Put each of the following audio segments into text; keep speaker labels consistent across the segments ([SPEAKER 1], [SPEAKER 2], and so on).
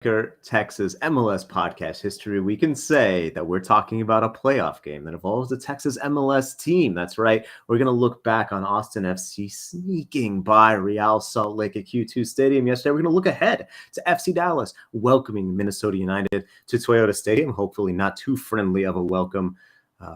[SPEAKER 1] Texas MLS podcast history, we can say that we're talking about a playoff game that involves the Texas MLS team. That's right. We're going to look back on Austin FC sneaking by Real Salt Lake at Q2 Stadium yesterday. We're going to look ahead to FC Dallas welcoming Minnesota United to Toyota Stadium. Hopefully not too friendly of a welcome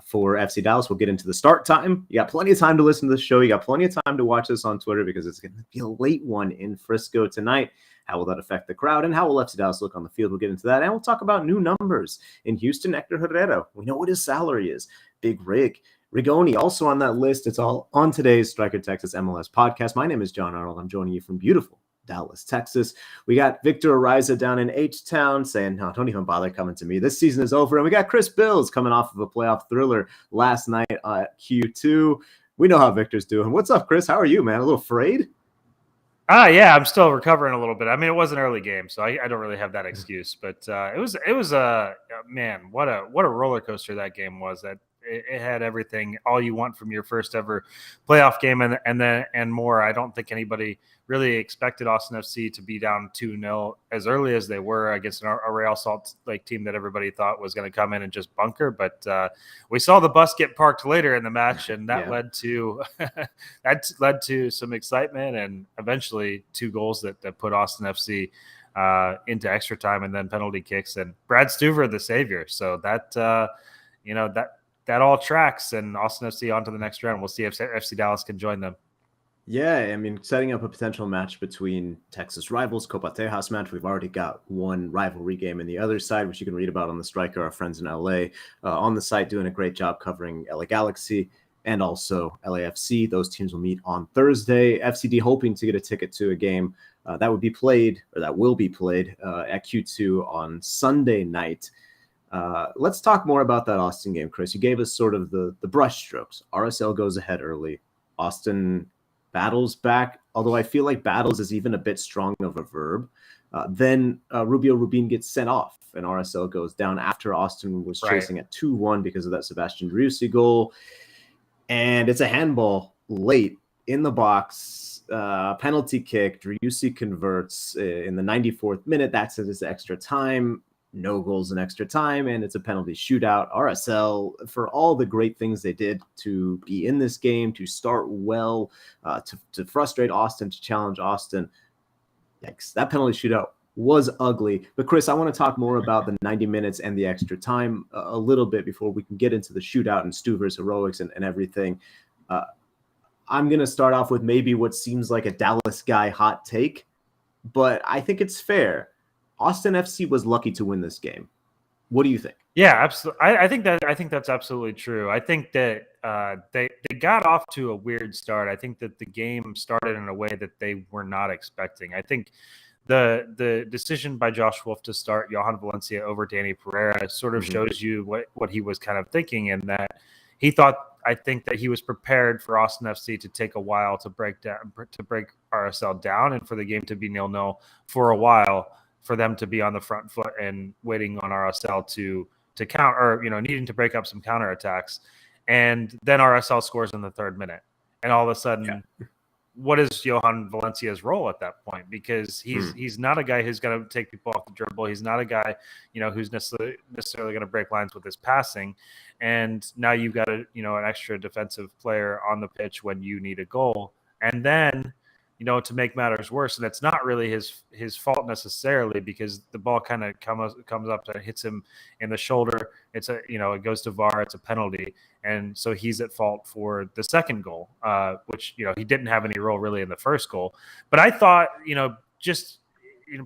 [SPEAKER 1] for FC Dallas. We'll get into the start time. You got plenty of time to listen to the show. You got plenty of time to watch this on Twitter because it's going to be a late one in Frisco tonight. How will that affect the crowd? And how will FC Dallas look on the field? We'll get into that. And we'll talk about new numbers in Houston. Hector Herrera. We know what his salary is. Big Rig. Rigoni also on that list. It's all on today's Striker Texas MLS podcast. My name is John Arnold. I'm joining you from beautiful Dallas, Texas. We got Victor Araiza down in H-Town saying, no, don't even bother coming to me. This season is over. And we got Chris Bils coming off of a playoff thriller last night at Q2. We know how Victor's doing. What's up, Chris? How are you, man? A little afraid?
[SPEAKER 2] Yeah, I'm still recovering a little bit. I mean, it was an early game, so I don't really have that excuse. But it was man, what a roller coaster that game was. That it had everything, all you want from your first ever playoff game, and more. I don't think anybody really expected Austin FC to be down 2-0 as early as they were against a Real Salt Lake team that everybody thought was going to come in and just bunker. But we saw the bus get parked later in the match, and that led to some excitement and eventually 2 goals that put Austin FC into extra time and then penalty kicks, and Brad Stuver the savior. So that that all tracks, and Austin FC on to the next round. We'll see if FC Dallas can join them.
[SPEAKER 1] Yeah, I mean, setting up a potential match between Texas rivals, Copa Tejas match. We've already got one rivalry game in the other side, which you can read about on the Striker, our friends in LA, on the site doing a great job covering LA Galaxy and also LAFC. Those teams will meet on Thursday. FCD hoping to get a ticket to a game that will be played at Q2 on Sunday night. Let's talk more about that Austin game, Chris. You gave us sort of the brushstrokes. RSL goes ahead early. Austin battles back, although I feel like battles is even a bit strong of a verb. Then Rubio Rubin gets sent off, and RSL goes down after Austin was chasing at 2-1 because of that Sebastian Driussi goal. And it's a handball late in the box, penalty kick. Driussi converts in the 94th minute. That's his extra time. No goals in extra time, and it's a penalty shootout. RSL, for all the great things they did to be in this game, to start well, to frustrate Austin, to challenge Austin, yikes, that penalty shootout was ugly. But Chris, I want to talk more about the 90 minutes and the extra time a little bit before we can get into the shootout and Stuver's heroics and everything. I'm going to start off with maybe what seems like a Dallas guy hot take, but I think it's fair. Austin FC was lucky to win this game. What do you think?
[SPEAKER 2] Yeah, absolutely. I think that's absolutely true. I think that they got off to a weird start. I think that the game started in a way that they were not expecting. I think the decision by Josh Wolf to start Johan Valencia over Danny Pereira sort of shows you what he was kind of thinking, in that he thought, I think, that he was prepared for Austin FC to take a while to break RSL down, and for the game to be 0-0 for a while, for them to be on the front foot and waiting on RSL to counter, or needing to break up some counterattacks. And then RSL scores in the 3rd minute. And all of a sudden, what is Johan Valencia's role at that point? Because he's not a guy who's going to take people off the dribble. He's not a guy, who's necessarily going to break lines with his passing. And now you've got an extra defensive player on the pitch when you need a goal. And then, to make matters worse, and it's not really his fault necessarily, because the ball kind of comes up and hits him in the shoulder. It's it goes to VAR. It's a penalty, and so he's at fault for the second goal, which he didn't have any role really in the first goal. But I thought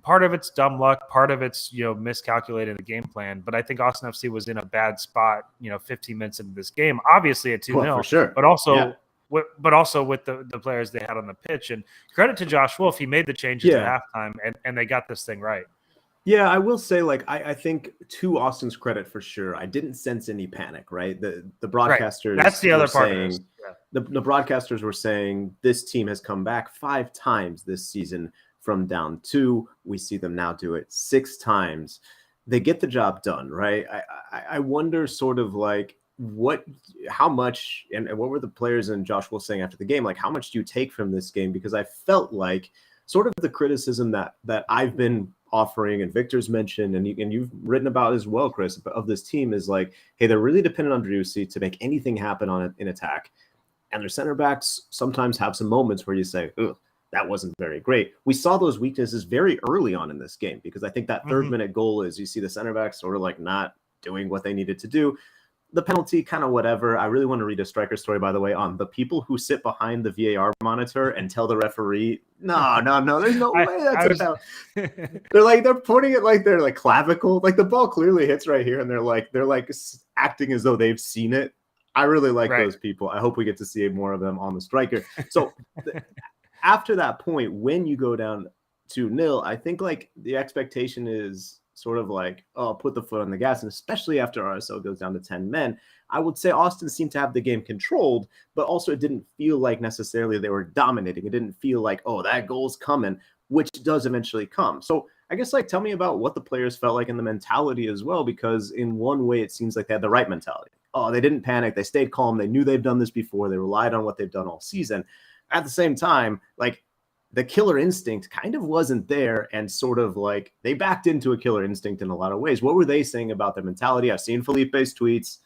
[SPEAKER 2] part of it's dumb luck, part of it's miscalculating the game plan. But I think Austin FC was in a bad spot 15 minutes into this game, obviously at 2-0,
[SPEAKER 1] for sure,
[SPEAKER 2] but also. But also with the players they had on the pitch. And credit to Josh Wolf, he made the changes at halftime, and they got this thing right.
[SPEAKER 1] Yeah, I will say, I think, to Austin's credit, for sure, I didn't sense any panic, right? The broadcasters...
[SPEAKER 2] Right. That's the other part of this.
[SPEAKER 1] The broadcasters were saying this team has come back 5 times this season from down 2. We see them now do it 6 times. They get the job done, right? I wonder sort of how much, and what were the players and Josh Wolf saying after the game? How much do you take from this game? Because I felt like sort of the criticism that I've been offering and Victor's mentioned, and you've written about as well, Chris, of this team is like, hey, they're really dependent on Driussi to make anything happen on it in attack. And their center backs sometimes have some moments where you say, ugh, that wasn't very great. We saw those weaknesses very early on in this game, because I think that third minute goal is you see the center backs sort of like not doing what they needed to do. The penalty, kind of whatever. I really want to read a striker story, by the way, on the people who sit behind the VAR monitor and tell the referee, no, there's no way that's a foul. They're putting it like they're like clavicle, like the ball clearly hits right here, and they're like acting as though they've seen it. I really like those people. I hope we get to see more of them on the striker. So after that point, when you go down 2-0, I think like the expectation is sort of like, oh, put the foot on the gas. And especially after RSL goes down to 10 men, I would say Austin seemed to have the game controlled, but also it didn't feel like necessarily they were dominating. It didn't feel like, oh, that goal's coming, which does eventually come. So I guess like tell me about what the players felt like in the mentality as well, because in one way it seems like they had the right mentality. Oh, they didn't panic. They stayed calm. They knew they've done this before. They relied on what they've done all season. At the same time, like the killer instinct kind of wasn't there, and sort of like they backed into a killer instinct in a lot of ways. What were they saying about their mentality? I've seen Felipe's tweets.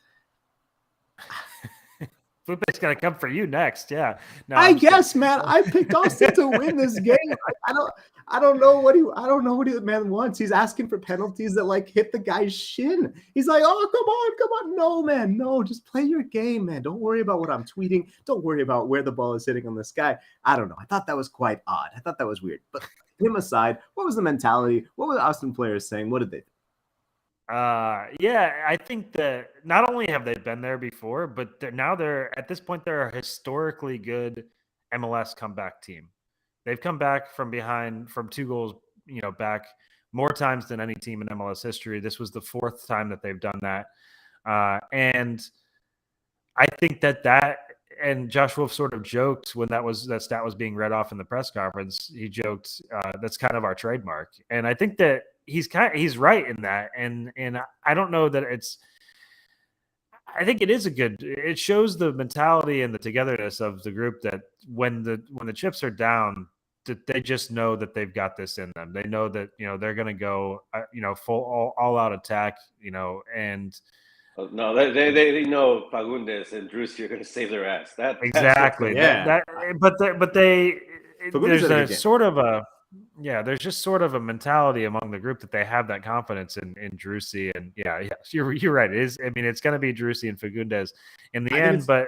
[SPEAKER 2] Felipe's gonna come for you next. Yeah. No,
[SPEAKER 1] I guess, man. I picked Austin to win this game. I don't know what the man wants. He's asking for penalties that like hit the guy's shin. He's like, oh, come on. No, man. No, just play your game, man. Don't worry about what I'm tweeting. Don't worry about where the ball is hitting on this guy. I don't know. I thought that was quite odd. I thought that was weird. But him aside, what was the mentality? What were the Austin players saying? What did they think?
[SPEAKER 2] Yeah, I think that not only have they been there before, but they're at this point, they're a historically good MLS comeback team. They've come back from behind from 2 goals, back more times than any team in MLS history. This was the 4th time that they've done that. And I think that and Josh Wolf sort of joked when that stat was being read off in the press conference. He joked, that's kind of our trademark. And I think that he's right in that. And I don't know that I think it shows the mentality and the togetherness of the group, that when the chips are down, that they just know that they've got this in them. They know that, they're going to go, full all out attack, and
[SPEAKER 3] no, they know Fagundez and Driussi are going to save their ass.
[SPEAKER 2] Exactly.
[SPEAKER 1] Yeah.
[SPEAKER 2] But there's
[SPEAKER 1] a
[SPEAKER 2] sort of a, there's just sort of a mentality among the group that they have that confidence in Driussi, and you're right. It is. I mean, it's going to be Driussi and Fagundez in the end, but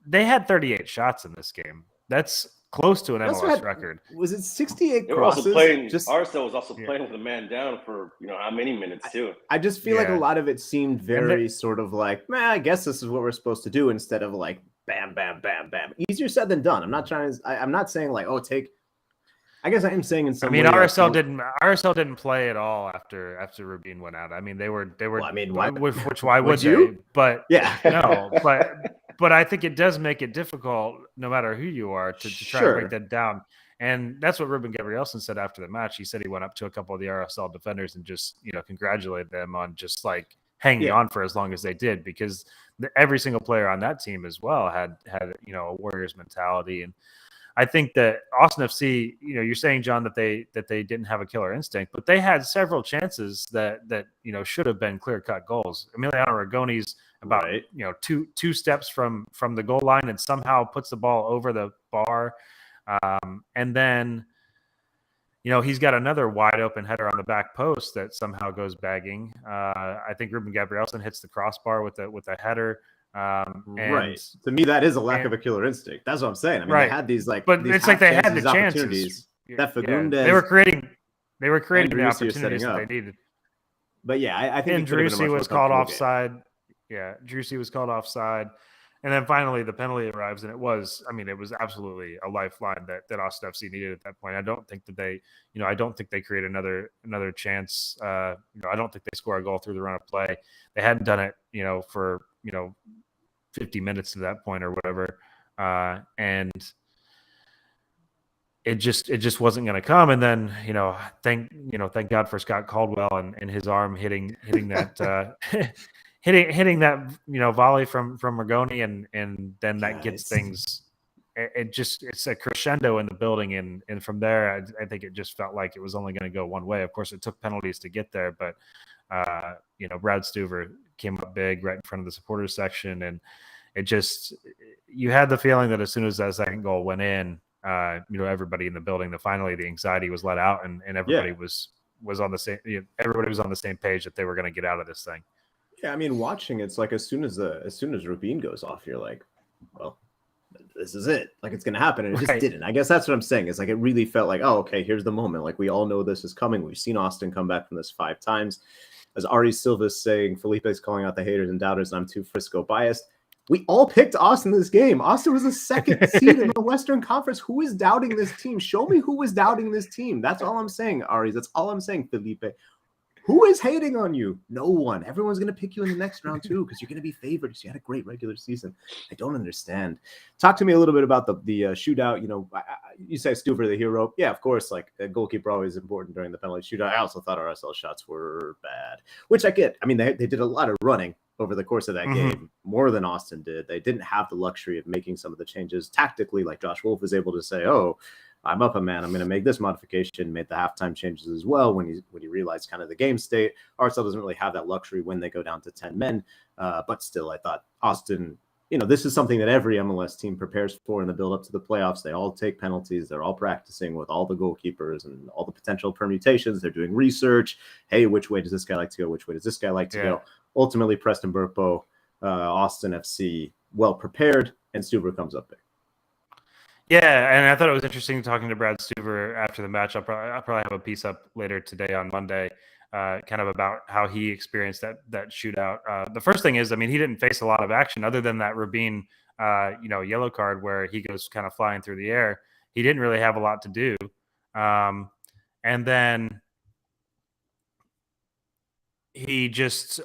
[SPEAKER 2] they had 38 shots in this game. That's close to an MLS record.
[SPEAKER 1] Was it 68
[SPEAKER 3] crosses? They were also playing. RSL was also playing with a man down for how many minutes too.
[SPEAKER 1] I just feel like a lot of it seemed very sort of like, I guess this is what we're supposed to do, instead of like bam, bam, bam, bam. Easier said than done. I'm not saying like, oh, take. I guess I am saying in some.
[SPEAKER 2] I mean, RSL didn't play at all after Rubin went out. I mean, they were.
[SPEAKER 1] Well, I mean, why
[SPEAKER 2] would
[SPEAKER 1] you?
[SPEAKER 2] They? But
[SPEAKER 1] yeah,
[SPEAKER 2] no, but I think it does make it difficult, no matter who you are, to try to break that down. And that's what Ruben Gabrielsen said after the match. He said he went up to a couple of the RSL defenders and just congratulated them on just like hanging on for as long as they did, because every single player on that team as well had a Warriors mentality. And I think that Austin FC, you're saying, John, that they didn't have a killer instinct, but they had several chances that should have been clear-cut goals. Emiliano Rigoni's about two steps from the goal line and somehow puts the ball over the bar, and then he's got another wide open header on the back post that somehow goes bagging. I think Ruben Gabrielsen hits the crossbar with a header.
[SPEAKER 1] Right. To me, that is a lack of a killer instinct. That's what I'm saying. I mean, they had these
[SPEAKER 2] but it's like they had the chances.
[SPEAKER 1] That Fagundez,
[SPEAKER 2] they were creating the opportunities that they needed.
[SPEAKER 1] But I think
[SPEAKER 2] Driussi was called offside. Yeah, Driussi was called offside, and then finally the penalty arrives, and it was absolutely a lifeline that Austin FC needed at that point. I don't think that they create another chance. I don't think they score a goal through the run of play. They hadn't done it, for 50 minutes to that point or whatever, and it just wasn't going to come. And then thank God for Scott Caldwell and his arm hitting that hitting that volley from Rigoni, and then that gets things it's a crescendo in the building, and from there, I think it just felt like it was only going to go one way. Of course, it took penalties to get there, but Brad Stuver came up big right in front of the supporters section, and you had the feeling that as soon as that second goal went in, everybody in the building, finally the anxiety was let out, and everybody was on the same. Everybody was on the same page that they were going to get out of this thing.
[SPEAKER 1] Yeah, I mean, watching it's like as soon as Rubin goes off, you're like, well, this is it. Like it's going to happen, and it just didn't. I guess that's what I'm saying. It's like it really felt like, oh, okay, here's the moment. Like we all know this is coming. We've seen Austin come back from this 5 times. As Ari Silva's saying, Felipe's calling out the haters and doubters, and I'm too Frisco biased. We all picked Austin this game. Austin was the second seed in the Western Conference. Who is doubting this team? Show me who was doubting this team. That's all I'm saying, Ari. That's all I'm saying, Felipe. Who is hating on you? No one. Everyone's going to pick you in the next round too because you're going to be favored because you had a great regular season. I don't understand. Talk to me a little bit about the shootout. You say Stuver the hero. Yeah, of course. Like a goalkeeper always important during the penalty shootout. I also thought RSL shots were bad, which I get. I mean, they did a lot of running over the course of that game, more than Austin did. They didn't have the luxury of making some of the changes tactically, like Josh Wolf was able to say, oh, I'm up a man. I'm going to make this modification. Made the halftime changes as well when he realized kind of the game state. RSL doesn't really have that luxury when they go down to 10 men. But still, I thought Austin, this is something that every MLS team prepares for in the build up to the playoffs. They all take penalties. They're all practicing with all the goalkeepers and all the potential permutations. They're doing research. Hey, which way does this guy like to go? Which way does this guy like to go? Ultimately, Preston Burpo, Austin FC, well prepared, and Stuver comes up big.
[SPEAKER 2] Yeah, and I thought it was interesting talking to Brad Stuver after the match. I'll probably have a piece up later today on Monday, kind of about how he experienced that shootout. The first thing is, I mean, he didn't face a lot of action other than that Rubin, yellow card where he goes kind of flying through the air. He didn't really have a lot to do, and then he just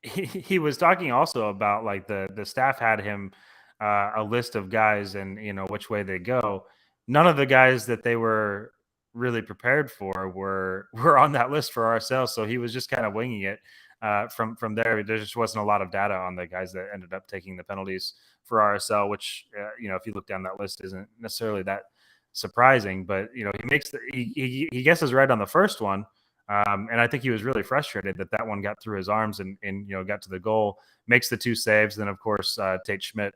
[SPEAKER 2] he was talking also about like the staff had him. A list of guys and which way they go. None of the guys that they were really prepared for were on that list for ourselves. So he was just kind of winging it from there. There just wasn't a lot of data on the guys that ended up taking the penalties for RSL, which if you look down that list isn't necessarily that surprising. But he guesses right on the first one. And I think he was really frustrated that one got through his arms and got to the goal, makes the 2 saves. Then, of course, Tate Schmidt,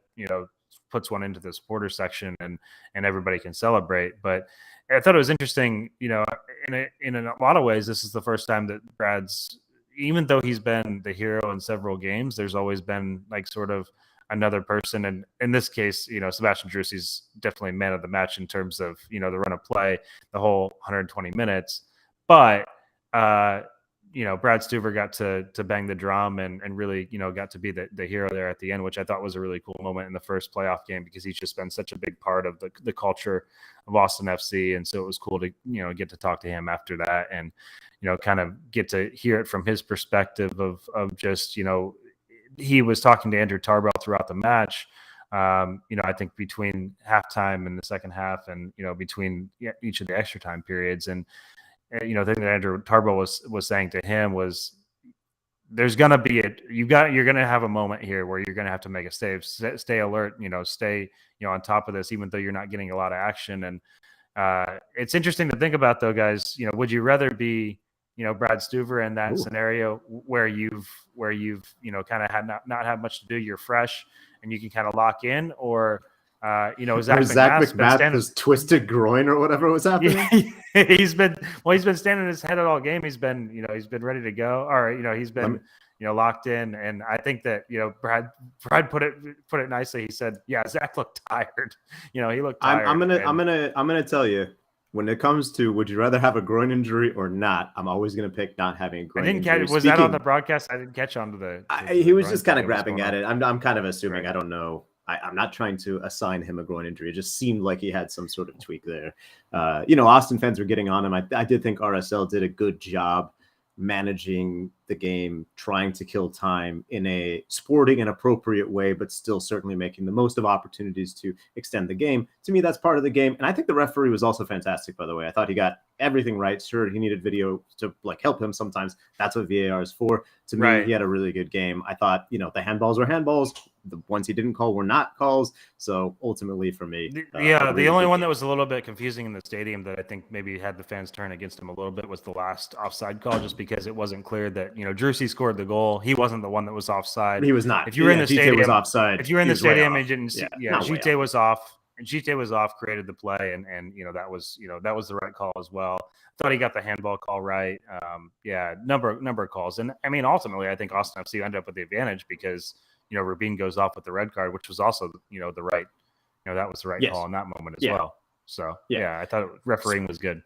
[SPEAKER 2] puts one into the supporter section and everybody can celebrate. But I thought it was interesting, in a lot of ways, this is the first time that Brad's, even though he's been the hero in several games, there's always been like sort of another person. And in this case, Sebastian Driussi's definitely man of the match in terms of, the run of play, the whole 120 minutes. But Brad Stuver got to bang the drum and really, got to be the hero there at the end, which I thought was a really cool moment in the first playoff game because he's just been such a big part of the culture of Austin FC. And so it was cool to, get to talk to him after that and, kind of get to hear it from his perspective of just, he was talking to Andrew Tarbell throughout the match. I think between halftime and the second half and, between each of the extra time periods. And, the thing that Andrew Tarbell was saying to him was, "There's gonna be you're gonna have a moment here where you're gonna have to make a save. Stay alert. Stay on top of this, even though you're not getting a lot of action." And it's interesting to think about, though, guys. Would you rather be Brad Stuver in that scenario where you've kind of had not had much to do, you're fresh and you can kind of lock in, or Zach McMath's
[SPEAKER 1] twisted groin or whatever was happening.
[SPEAKER 2] He's been standing his head all game. He's been ready to go. Or he's been locked in. And I think that Brad put it nicely. He said, "Yeah, Zach looked tired. He looked tired."
[SPEAKER 1] I'm gonna tell you, when it comes to would you rather have a groin injury or not, I'm always gonna pick not having a groin injury.
[SPEAKER 2] Was that on the broadcast? I didn't catch on to the.
[SPEAKER 1] He was just kind of grabbing at it. I'm kind of assuming. I don't know. I'm not trying to assign him a groin injury. It just seemed like he had some sort of tweak there. Austin fans were getting on him. I did think RSL did a good job managing the game, trying to kill time in a sporting and appropriate way, but still certainly making the most of opportunities to extend the game. To me, that's part of the game. And I think the referee was also fantastic, by the way. I thought he got everything right. Sure, he needed video to like help him sometimes. That's what VAR is for. To me, he had a really good game. I thought, the handballs were handballs. The ones he didn't call were not calls. So ultimately for me,
[SPEAKER 2] the only one that was a little bit confusing in the stadium that I think maybe had the fans turn against him a little bit was the last offside call, just because it wasn't clear that, Driussi scored the goal. He wasn't the one that was offside.
[SPEAKER 1] He was not.
[SPEAKER 2] If you were in the stadium,
[SPEAKER 1] was offside.
[SPEAKER 2] If you were in the stadium and didn't see, Gite
[SPEAKER 1] was
[SPEAKER 2] off. And Gite was off, created the play, and that was the right call as well. Thought he got the handball call right. Number of calls, and I mean ultimately, I think Austin FC ended up with the advantage because Rubin goes off with the red card, which was also the right, that was the right call in that moment as well. So I thought refereeing was good.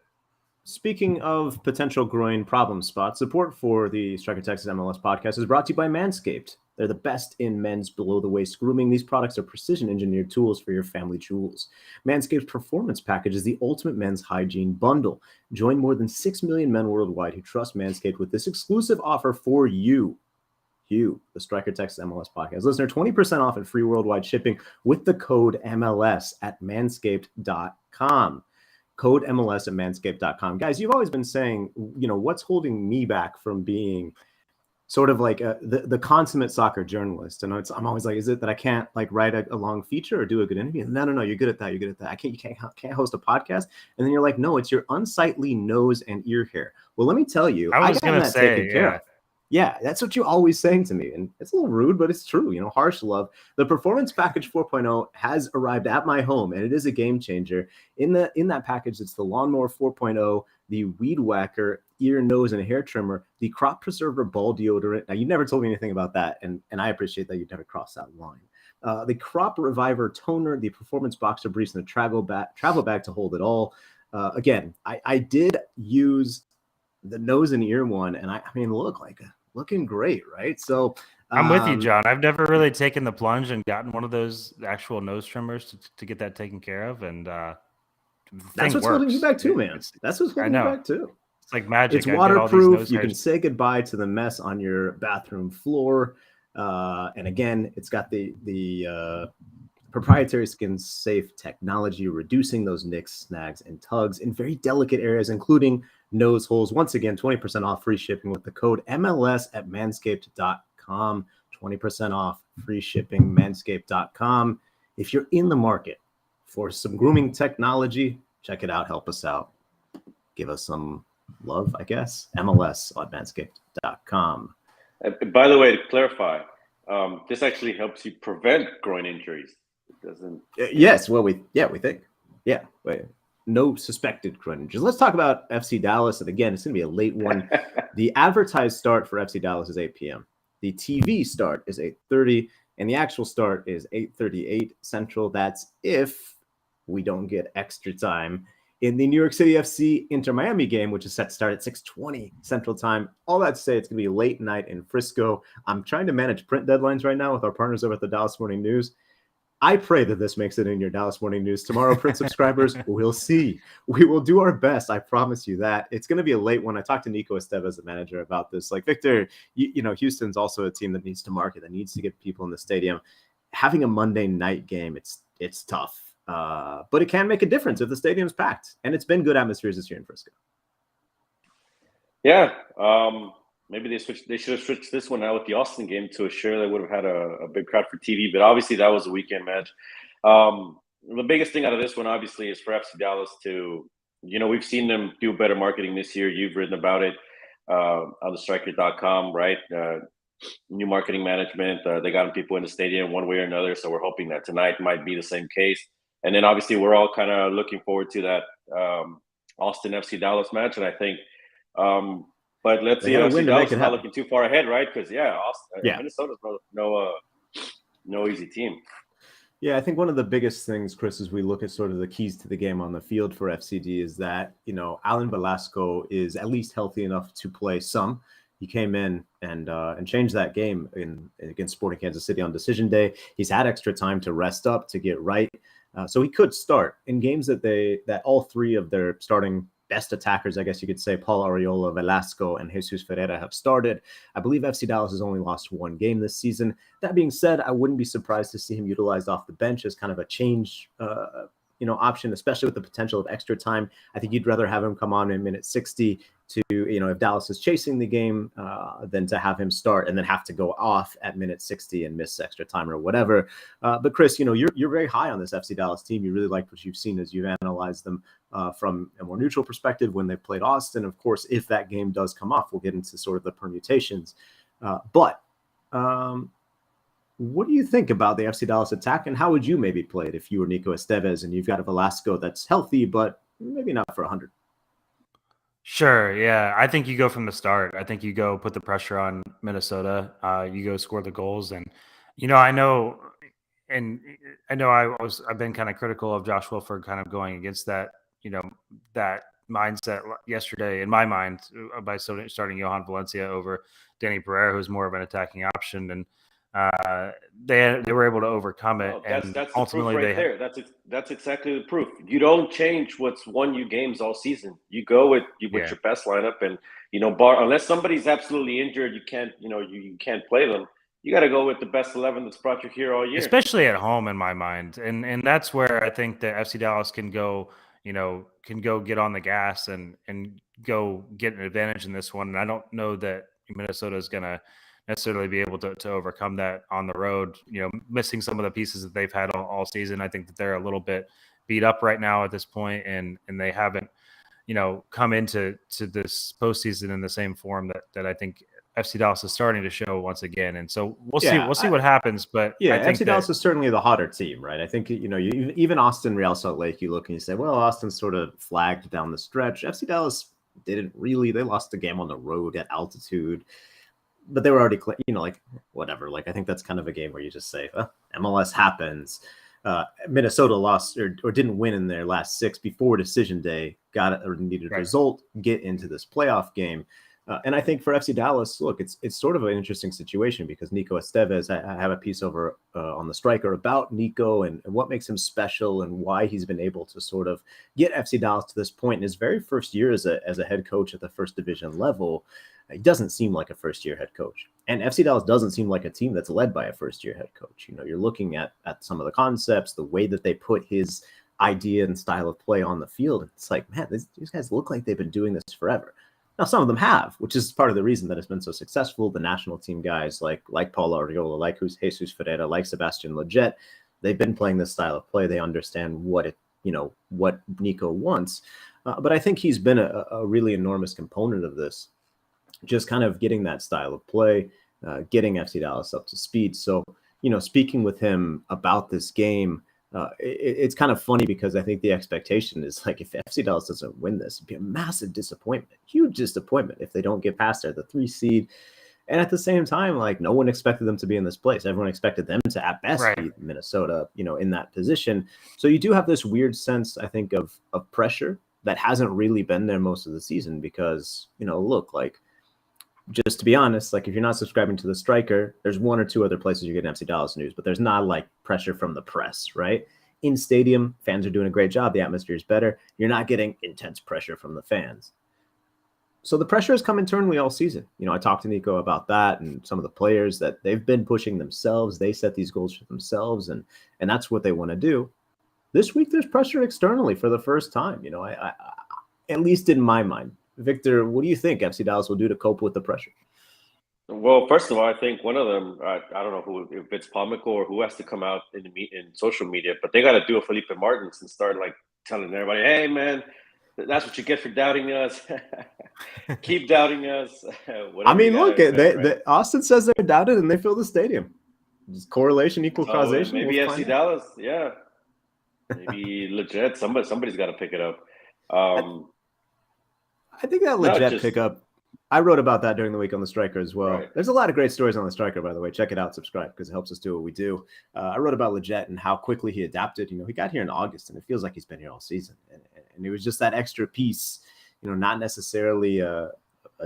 [SPEAKER 1] Speaking of potential groin problem spots, support for the Striker Texas MLS podcast is brought to you by Manscaped. They're the best in men's below-the-waist grooming. These products are precision-engineered tools for your family jewels. Manscaped's Performance Package is the ultimate men's hygiene bundle. Join more than 6 million men worldwide who trust Manscaped with this exclusive offer for you, the Striker Texas MLS podcast listener, 20% off and free worldwide shipping with the code MLS at manscaped.com. Code MLS at manscaped.com. Guys, you've always been saying, what's holding me back from being sort of like the consummate soccer journalist. And I'm always like, is it that I can't like write a long feature or do a good interview? No, you're good at that. You're good at that. You can't host a podcast. And then you're like, no, it's your unsightly nose and ear hair. Well, let me tell you,
[SPEAKER 2] I was going to say,
[SPEAKER 1] taken care of. Yeah, that's what you're always saying to me. And it's a little rude, but it's true. Harsh love. The Performance Package 4.0 has arrived at my home, and it is a game changer. In that package, it's the Lawnmower 4.0, the Weed Whacker ear, nose, and hair trimmer, the Crop Preserver ball deodorant. Now, you never told me anything about that, and I appreciate that you've never crossed that line. The Crop Reviver toner, the Performance Boxer briefs, and the travel bag to hold it all. Again, I did use the nose and ear one, and I mean, looking great, right? So
[SPEAKER 2] I'm with you, John. I've never really taken the plunge and gotten one of those actual nose trimmers to get that taken care of, and
[SPEAKER 1] that's what's holding you back too, man. That's what's holding you back too.
[SPEAKER 2] It's like magic.
[SPEAKER 1] It's waterproof. You can say goodbye to the mess on your bathroom floor, and again, it's got the proprietary skin safe technology, reducing those nicks, snags, and tugs in very delicate areas, including nose holes. Once again, 20% off, free shipping with the code MLS at manscaped.com. 20% off, free shipping, manscaped.com. If you're in the market for some grooming technology, check it out. Help us out. Give us some love, I guess. MLS at manscaped.com.
[SPEAKER 3] By the way, to clarify, this actually helps you prevent groin injuries. It doesn't.
[SPEAKER 1] Yes. Well, we think. Yeah. Wait. No suspected groin injuries. Let's talk about FC Dallas. And again, it's going to be a late one. The advertised start for FC Dallas is 8 p.m. The TV start is 8:30, and the actual start is 8:38 Central. That's if we don't get extra time in the New York City FC Inter Miami game, which is set to start at 6:20 Central Time. All that to say, it's going to be a late night in Frisco. I'm trying to manage print deadlines right now with our partners over at the Dallas Morning News. I pray that this makes it in your Dallas Morning News tomorrow, print subscribers. We'll see. We will do our best. I promise you that. It's going to be a late one. I talked to Nico Estevez, the manager, about this. Like, Victor, Houston's also a team that needs to market, that needs to get people in the stadium. Having a Monday night game, it's tough. But it can make a difference if the stadium's packed. And it's been good atmospheres this year in Frisco.
[SPEAKER 3] Yeah. Maybe they should have switched this one out with the Austin game to assure they would have had a big crowd for TV. But obviously that was a weekend match. The biggest thing out of this one, obviously, is for FC Dallas to, we've seen them do better marketing this year. You've written about it on the striker.com, right? New marketing management. They got people in the stadium one way or another. So we're hoping that tonight might be the same case. And then obviously we're all kind of looking forward to that Austin FC Dallas match. And I think, but let's see. FC Dallas is not looking too far ahead, right? Because Minnesota's no easy team.
[SPEAKER 1] Yeah, I think one of the biggest things, Chris, as we look at sort of the keys to the game on the field for FCD is that, Alan Velasco is at least healthy enough to play some. He came in and changed that game against Sporting Kansas City on decision day. He's had extra time to rest up, to get right. So he could start in games that all three of their starting best attackers, I guess you could say. Paul Arriola, Velasco, and Jesus Ferreira have started. I believe FC Dallas has only lost one game this season. That being said, I wouldn't be surprised to see him utilized off the bench as kind of a change option, especially with the potential of extra time. I think you'd rather have him come on in minute 60 to, if Dallas is chasing the game, than to have him start and then have to go off at minute 60 and miss extra time or whatever. But Chris, you're very high on this FC Dallas team. You really like what you've seen as you've analyzed them from a more neutral perspective when they played Austin. Of course, if that game does come off, we'll get into sort of the permutations. But what do you think about the FC Dallas attack, and how would you maybe play it if you were Nico Estevez and you've got a Velasco that's healthy, but maybe not for 100?
[SPEAKER 2] Sure. Yeah. I think you go from the start. I think you go put the pressure on Minnesota. You go score the goals. And, I know I've been kind of critical of Josh Wilford kind of going against that, that mindset yesterday in my mind by starting Johan Valencia over Danny Pereira, who's more of an attacking option. And they were able to overcome it.
[SPEAKER 3] That's
[SPEAKER 2] ultimately
[SPEAKER 3] the proof right there. That's exactly the proof. You don't change what's won you games all season. You go with your best lineup, and unless somebody's absolutely injured, you can't you can't play them. You got to go with the best 11 that's brought you here all year,
[SPEAKER 2] especially at home, in my mind. And that's where I think that FC Dallas can go get on the gas and go get an advantage in this one. And I don't know that Minnesota is going to necessarily be able to overcome that on the road, missing some of the pieces that they've had all season. I think that they're a little bit beat up right now at this point, and they haven't, come into this postseason in the same form that I think FC Dallas is starting to show once again. And so we'll see what happens. But I think
[SPEAKER 1] FC Dallas is certainly the hotter team, right? I think, even Austin, Real Salt Lake, you look and you say, well, Austin sort of flagged down the stretch. FC Dallas didn't really. They lost the game on the road at altitude. But they were already, whatever. I think that's kind of a game where you just say, MLS happens. Minnesota lost or didn't win in their last 6 before decision day, got it or needed a result, get into this playoff game. And I think for FC Dallas, look, it's sort of an interesting situation because Nico Estevez, I have a piece over on the striker about Nico and what makes him special and why he's been able to sort of get FC Dallas to this point in his very first year as a head coach at the first division level. He doesn't seem like a first-year head coach. And FC Dallas doesn't seem like a team that's led by a first-year head coach. You're looking at some of the concepts, the way that they put his idea and style of play on the field. It's like, man, these guys look like they've been doing this forever. Now, some of them have, which is part of the reason that it's been so successful. The national team guys like Paul Arriola, like Jesus Ferreira, like Sebastian Leggett, they've been playing this style of play. They understand what Nico wants. But I think he's been a really enormous component of this. Just kind of getting that style of play, getting FC Dallas up to speed. So, speaking with him about this game, it's kind of funny because I think the expectation is if FC Dallas doesn't win this, it'd be a massive disappointment, huge disappointment if they don't get past there, the 3 seed. And at the same time, no one expected them to be in this place. Everyone expected them to, at best, beat Minnesota, in that position. So you do have this weird sense, I think, of pressure that hasn't really been there most of the season because, look, just to be honest, if you're not subscribing to the striker, there's 1 or 2 other places you get FC Dallas news, but there's not pressure from the press, right? In stadium, fans are doing a great job. The atmosphere is better. You're not getting intense pressure from the fans. So the pressure has come internally all season. I talked to Nico about that and some of the players that they've been pushing themselves. They set these goals for themselves, and that's what they want to do. This week, there's pressure externally for the first time. I at least in my mind. Victor, what do you think FC Dallas will do to cope with the pressure?
[SPEAKER 3] Well, first of all, I think one of them, I don't know if it's Palmico or who has to come out in social media, but they got to do a Felipe Martins and start telling everybody, hey, man, that's what you get for doubting us. Keep doubting us.
[SPEAKER 1] I mean, look, Austin says they're doubted and they fill the stadium. Just correlation equal causation.
[SPEAKER 3] Maybe FC Dallas, yeah. Maybe legit. Somebody's got to pick it up.
[SPEAKER 1] I think that legit pickup. I wrote about that during the week on the striker as well. Right. There's a lot of great stories on the striker, by the way. Check it out, subscribe, because it helps us do what we do. I wrote about Leggett and how quickly he adapted. He got here in August, and it feels like he's been here all season. And it was just that extra piece, not necessarily a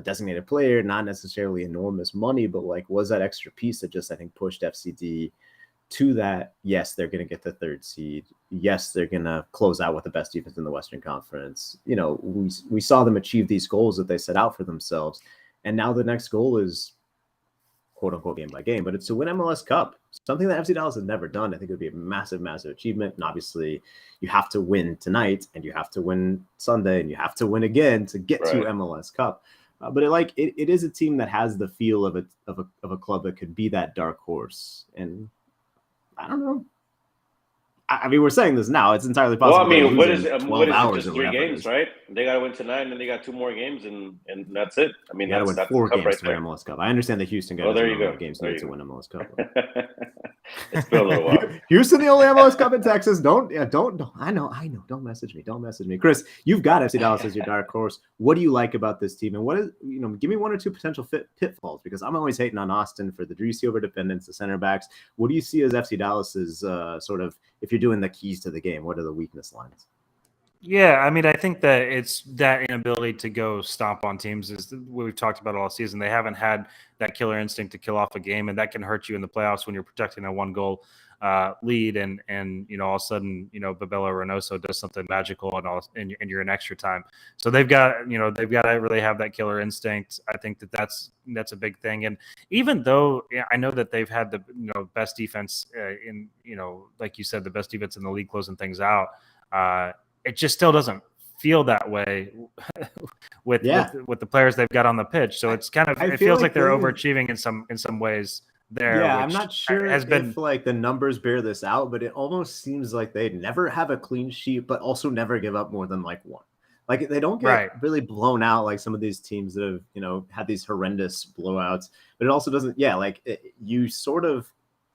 [SPEAKER 1] designated player, not necessarily enormous money, but was that extra piece that just, I think, pushed FCD to that, yes, they're going to get the third seed. Yes, they're going to close out with the best defense in the Western Conference. You know, we saw them achieve these goals that they set out for themselves. And now the next goal is quote unquote game by game, but it's to win MLS Cup, something that FC Dallas has never done. I think it would be a massive, massive achievement. And obviously you have to win tonight and you have to win Sunday and you have to win again to get to MLS Cup. But it is a team that has the feel of a club that could be that dark horse. And I don't know. I mean, we're saying this now. It's entirely possible.
[SPEAKER 3] Well, I mean, what is it?
[SPEAKER 1] 12 hours
[SPEAKER 3] just 3 games, right? They got to win tonight, and then they got 2 more games, and that's it. I mean, that's
[SPEAKER 1] 4 games
[SPEAKER 3] right
[SPEAKER 1] to win MLS Cup. I understand that Houston got games need to win MLS Cup.
[SPEAKER 3] It's been a little while.
[SPEAKER 1] Houston, the only MLS Cup in Texas. Don't. I know. Don't message me. Chris, you've got FC Dallas as your dark horse. What do you like about this team, and what is give me 1 or 2 potential pitfalls, because I'm always hating on Austin for the Driussi over dependence, the center backs. What do you see as FC Dallas's sort of, if you're doing the keys to the game, what are the weakness lines?
[SPEAKER 2] Yeah, I mean, I think that it's that inability to go stomp on teams is what we've talked about all season. They haven't had that killer instinct to kill off a game, and that can hurt you in the playoffs when you're protecting a 1-goal lead, and all of a sudden, Babella Reynoso does something magical, and you're in extra time. So they've got to really have that killer instinct. I think that's a big thing. And even though I know that they've had the best defense in like you said, the best defense in the league closing things out, it just still doesn't feel that way with the players they've got on the pitch. So it's kind of it feels like they're overachieving in some ways.
[SPEAKER 1] Yeah, I'm not sure if the numbers bear this out, but it almost seems like they never have a clean sheet, but also never give up more than 1. Like they don't get really blown out like some of these teams that have had these horrendous blowouts. But it also doesn't. Yeah, you sort of,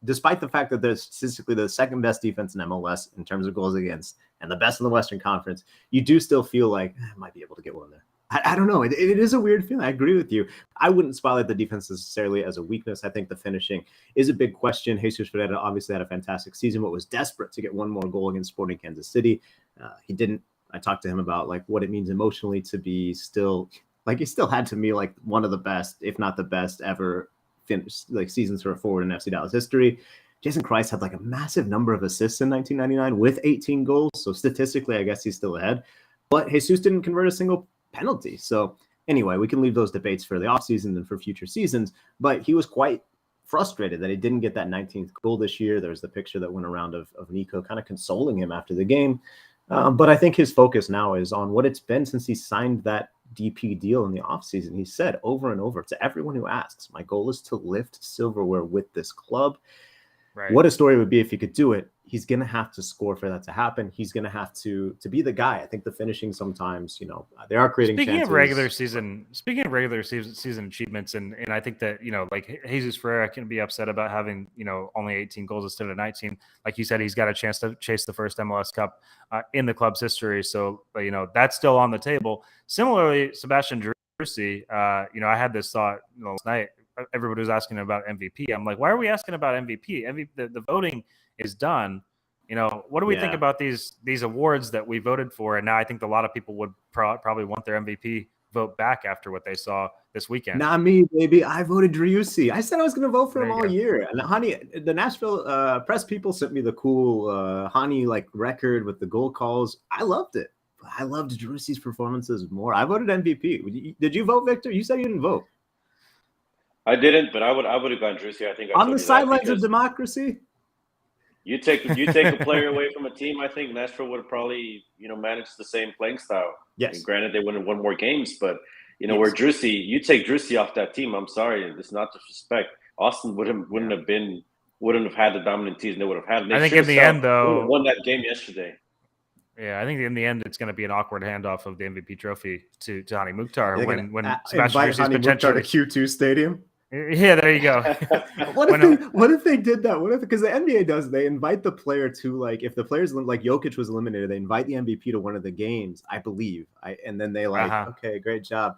[SPEAKER 1] despite the fact that they're statistically the second best defense in MLS in terms of goals against and the best in the Western Conference, you do still feel like I might be able to get one there. I don't know. It is a weird feeling. I agree with you. I wouldn't spotlight the defense necessarily as a weakness. I think the finishing is a big question. Jesus Ferreira obviously had a fantastic season, but was desperate to get 1 more goal against Sporting Kansas City. He didn't. I talked to him about what it means emotionally to be still, he still had to me one of the best, if not the best ever finished seasons for a forward in FC Dallas history. Jason Kreis had a massive number of assists in 1999 with 18 goals. So statistically, I guess he's still ahead. But Jesus didn't convert a single penalty. So anyway, we can leave those debates for the offseason and for future seasons. But he was quite frustrated that he didn't get that 19th goal this year. There's the picture that went around of Nico kind of consoling him after the game. But I think his focus now is on what it's been since he signed that DP deal in the offseason. He said over and over to everyone who asks, my goal is to lift silverware with this club. Right. What a story it would be if he could do it. He's going to have to score for that to happen. He's going to have to be the guy. I think the finishing sometimes, they are creating chances.
[SPEAKER 2] Speaking of regular season achievements, and I think that, Jesus Ferreira can be upset about having, only 18 goals instead of 19. Like you said, he's got a chance to chase the first MLS Cup in the club's history. So, that's still on the table. Similarly, Sebastian Driussi, I had this thought last night. Everybody was asking about MVP. I'm like, why are we asking about MVP? The voting is done. What do we think about these awards that we voted for? And now I think a lot of people would probably want their MVP vote back after what they saw this weekend.
[SPEAKER 1] Not me, baby. I voted Driussi. I said I was going to vote for him all year. And Hani, the Nashville press people sent me the cool Hani record with the goal calls. I loved it. I loved Driussi's performances more. I voted MVP. Did you vote, Victor? You said you didn't vote.
[SPEAKER 3] I didn't, but I would have gone Driussi. I think
[SPEAKER 1] on the sidelines of democracy.
[SPEAKER 3] You take a player away from a team. I think Nashville would have probably managed the same playing style. Yes. And granted, they wouldn't have won more games, but where Driussi, you take Driussi off that team. I'm sorry, it's not disrespect. Austin wouldn't have had the dominant season they would have had.
[SPEAKER 2] I think in the end, though,
[SPEAKER 3] won that game yesterday.
[SPEAKER 2] Yeah, I think in the end it's going to be an awkward handoff of the MVP trophy to Hani Mukhtar when Sebastian Driussi's potentially
[SPEAKER 1] to Q2 Stadium.
[SPEAKER 2] Yeah, there you go.
[SPEAKER 1] What if they did that? What if, because the NBA does, they invite the player to if the players Jokic was eliminated, they invite the MVP to one of the games, I believe. And then they okay, great job.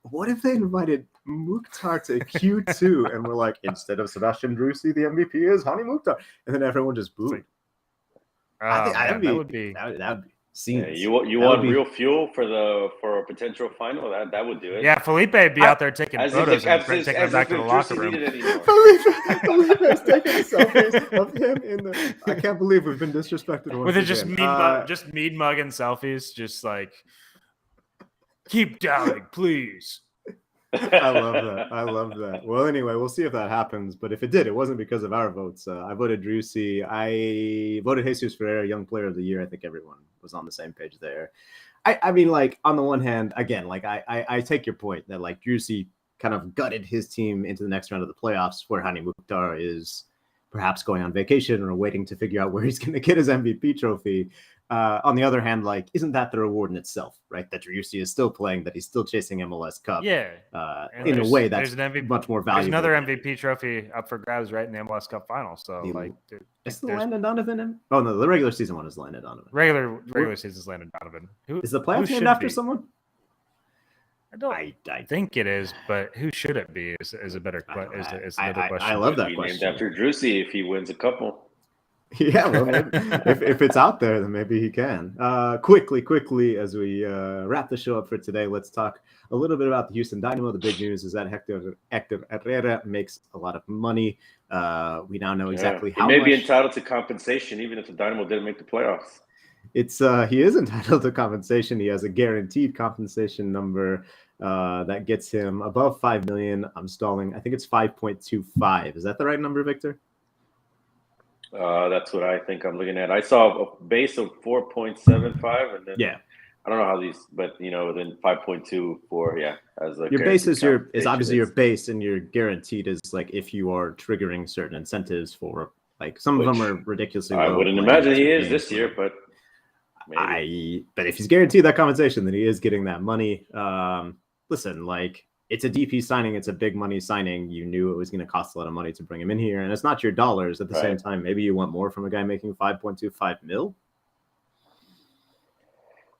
[SPEAKER 1] What if they invited Mukhtar to Q2 and we're instead of Sebastian Driussi, the MVP is Hani Mukhtar, and then everyone just booed.
[SPEAKER 2] That would be
[SPEAKER 1] scenes.
[SPEAKER 3] You want real fuel for a potential final? That would do it.
[SPEAKER 2] Yeah, Felipe would be out there taking photos and taking them back to the locker room.
[SPEAKER 1] Felipe's taking selfies of him in the. I can't believe we've been disrespected.
[SPEAKER 2] With it just mead mug and selfies, just like keep doubting, please.
[SPEAKER 1] I love that. Well, anyway, we'll see if that happens. But if it did, it wasn't because of our votes. I voted Driussi. I voted Jesus Herrera, Young Player of the Year. I think everyone was on the same page there. I mean, like, on the one hand, again, like I take your point that like Driussi kind of gutted his team into the next round of the playoffs, where Hector is perhaps going on vacation or waiting to figure out where he's going to get his MVP trophy. On the other hand, like, isn't that the reward in itself, right? That Driussi is still playing, that he's still chasing MLS Cup.
[SPEAKER 2] Yeah.
[SPEAKER 1] In a way that's much more valuable.
[SPEAKER 2] There's another MVP trophy up for grabs right in the MLS Cup final. So,
[SPEAKER 1] is the Landon Donovan in? Oh, no, the regular season one is Landon Donovan.
[SPEAKER 2] Regular season is Landon Donovan.
[SPEAKER 1] Is the playoff named after someone?
[SPEAKER 2] I think it is, but who should it be is a better question.
[SPEAKER 1] I love that question.
[SPEAKER 3] Named after Driussi if he wins a couple.
[SPEAKER 1] Yeah, well, maybe, if it's out there, then maybe he can. Quickly, as we wrap the show up for today, let's talk a little bit about the Houston Dynamo. The big news is that Hector Herrera makes a lot of money. We now know exactly how much.
[SPEAKER 3] He may be entitled to compensation, even if the Dynamo didn't make the playoffs.
[SPEAKER 1] He is entitled to compensation. He has a guaranteed compensation number that gets him above $5 million. I'm stalling. I think it's 5.25. Is that the right number, Victor?
[SPEAKER 3] That's what I think I'm looking at. I saw a base of 4.75, and then I don't know how these, but then 5.24. As your
[SPEAKER 1] base is obviously your base, and your guaranteed is like if you are triggering certain incentives for like some of them are ridiculously low.
[SPEAKER 3] I wouldn't imagine he is this year, but
[SPEAKER 1] maybe. But if he's guaranteed that compensation, then he is getting that money. Listen, like. It's a DP signing. It's a big money signing. You knew it was going to cost a lot of money to bring him in here. And it's not your dollars at the same time. Maybe you want more from a guy making 5.25 mil.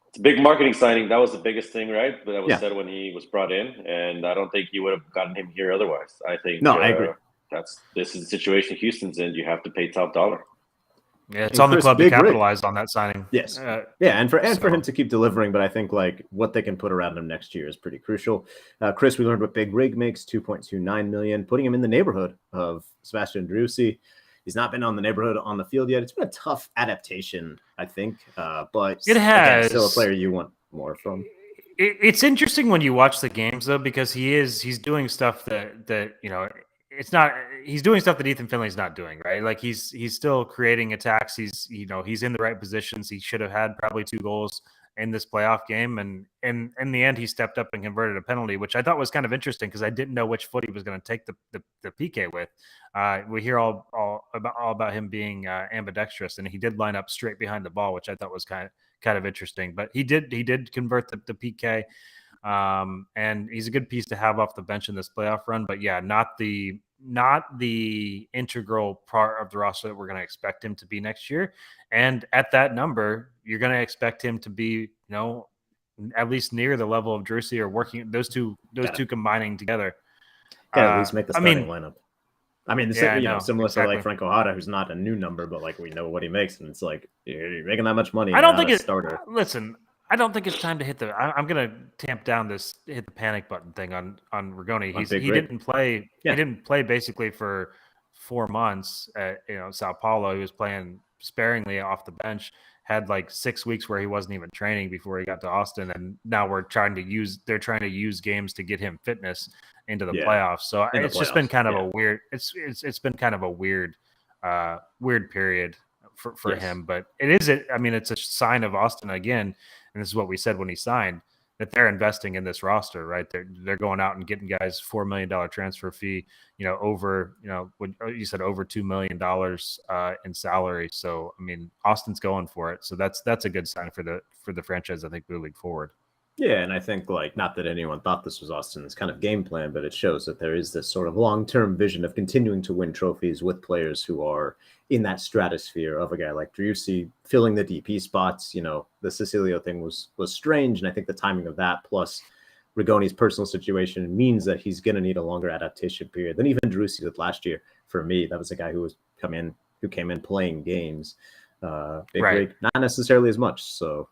[SPEAKER 3] It's a big marketing signing. That was the biggest thing, right? But that was said when he was brought in. And I don't think you would have gotten him here otherwise. I think
[SPEAKER 1] I agree.
[SPEAKER 3] This is the situation Houston's in. You have to pay top dollar.
[SPEAKER 2] Yeah, it's on the club to capitalize on that signing.
[SPEAKER 1] Yes. And for him to keep delivering, but I think like what they can put around him next year is pretty crucial. Chris, we learned what Big Rig makes, $2.29 million, putting him in the neighborhood of Sebastian Driussi. He's not been on the neighborhood on the field yet. It's been a tough adaptation, I think. But
[SPEAKER 2] it has
[SPEAKER 1] still a player you want more from.
[SPEAKER 2] It's interesting when you watch the games though, because he's doing stuff that it's not. He's doing stuff that Ethan Finley's not doing, right? Like he's still creating attacks. He's in the right positions. He should have had probably 2 goals in this playoff game, and in the end, he stepped up and converted a penalty, which I thought was kind of interesting because I didn't know which foot he was going to take the PK with. We hear all about him being ambidextrous, and he did line up straight behind the ball, which I thought was kind of interesting. But he did convert the PK. And he's a good piece to have off the bench in this playoff run, but not the integral part of the roster that we're going to expect him to be next year. And at that number, you're going to expect him to be, at least near the level of Driussi or working those two combining together.
[SPEAKER 1] At least make the starting lineup. I mean, similar to like Franco Jara, who's not a new number, but like we know what he makes, and it's like you're making that much money.
[SPEAKER 2] I don't think it's starter. Listen. I don't think it's time to hit I'm going to tamp down hit the panic button thing on Rigoni. He didn't play. Yeah. He didn't play basically for 4 months at Sao Paulo. He was playing sparingly off the bench. Had like 6 weeks where he wasn't even training before he got to Austin, and now they're trying to use games to get him fitness into the playoffs. So it's just been kind of a weird. It's been kind of a weird period for him. But it's a sign of Austin again. And this is what we said when he signed, that they're investing in this roster, right? They're going out and getting guys $4 million transfer fee, over you said over $2 million in salary. So I mean, Austin's going for it. So that's a good sign for the franchise, I think, moving forward.
[SPEAKER 1] Yeah, and I think like not that anyone thought this was Austin's kind of game plan, but it shows that there is this sort of long-term vision of continuing to win trophies with players who are in that stratosphere of a guy like Driussi filling the DP spots. The Cecilio thing was strange, and I think the timing of that plus Rigoni's personal situation means that he's going to need a longer adaptation period than even Driussi did last year. For me, that was a guy who came in playing games. Big Rig, not necessarily as much. So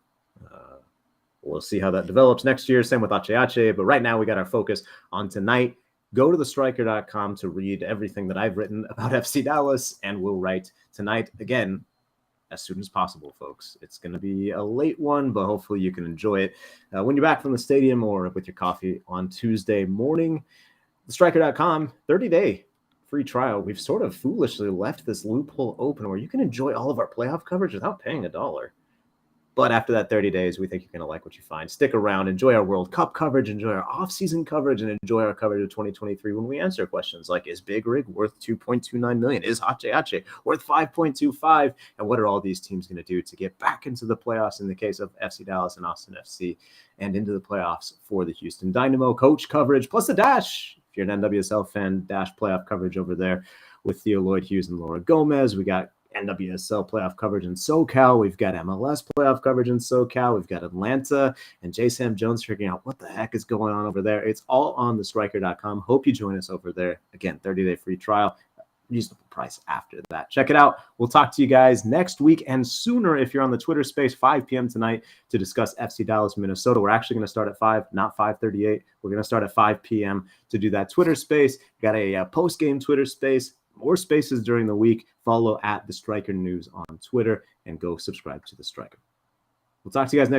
[SPEAKER 1] We'll see how that develops next year. Same with Ache. But right now, we got our focus on tonight. Go to thestriker.com to read everything that I've written about FC Dallas, and we'll write tonight again as soon as possible, folks. It's going to be a late one, but hopefully you can enjoy it when you're back from the stadium or with your coffee on Tuesday morning. Thestriker.com, 30-day free trial. We've sort of foolishly left this loophole open where you can enjoy all of our playoff coverage without paying $1. But after that 30 days, we think you're going to like what you find. Stick around, enjoy our World Cup coverage, enjoy our off-season coverage, and enjoy our coverage of 2023 when we answer questions like, is Big Rig worth $2.29 million? Is Ache worth $5.25? And what are all these teams going to do to get back into the playoffs in the case of FC Dallas and Austin FC, and into the playoffs for the Houston Dynamo? Coach coverage, plus the Dash. If you're an NWSL fan, Dash playoff coverage over there with Theo Lloyd Hughes and Laura Gomez. We got NWSL playoff coverage in SoCal. We've got MLS playoff coverage in SoCal. We've got Atlanta and J. Sam Jones figuring out what the heck is going on over there. It's all on thestriker.com. Hope you join us over there. Again, 30-day free trial, reasonable price after that. Check it out. We'll talk to you guys next week and sooner if you're on the Twitter space, 5 p.m. tonight to discuss FC Dallas, Minnesota. We're actually going to start at 5, not 5:38. We're going to start at 5 p.m. to do that Twitter space. Got a post-game Twitter space. More spaces during the week. Follow at The Striker News on Twitter and go subscribe to The Striker. We'll talk to you guys next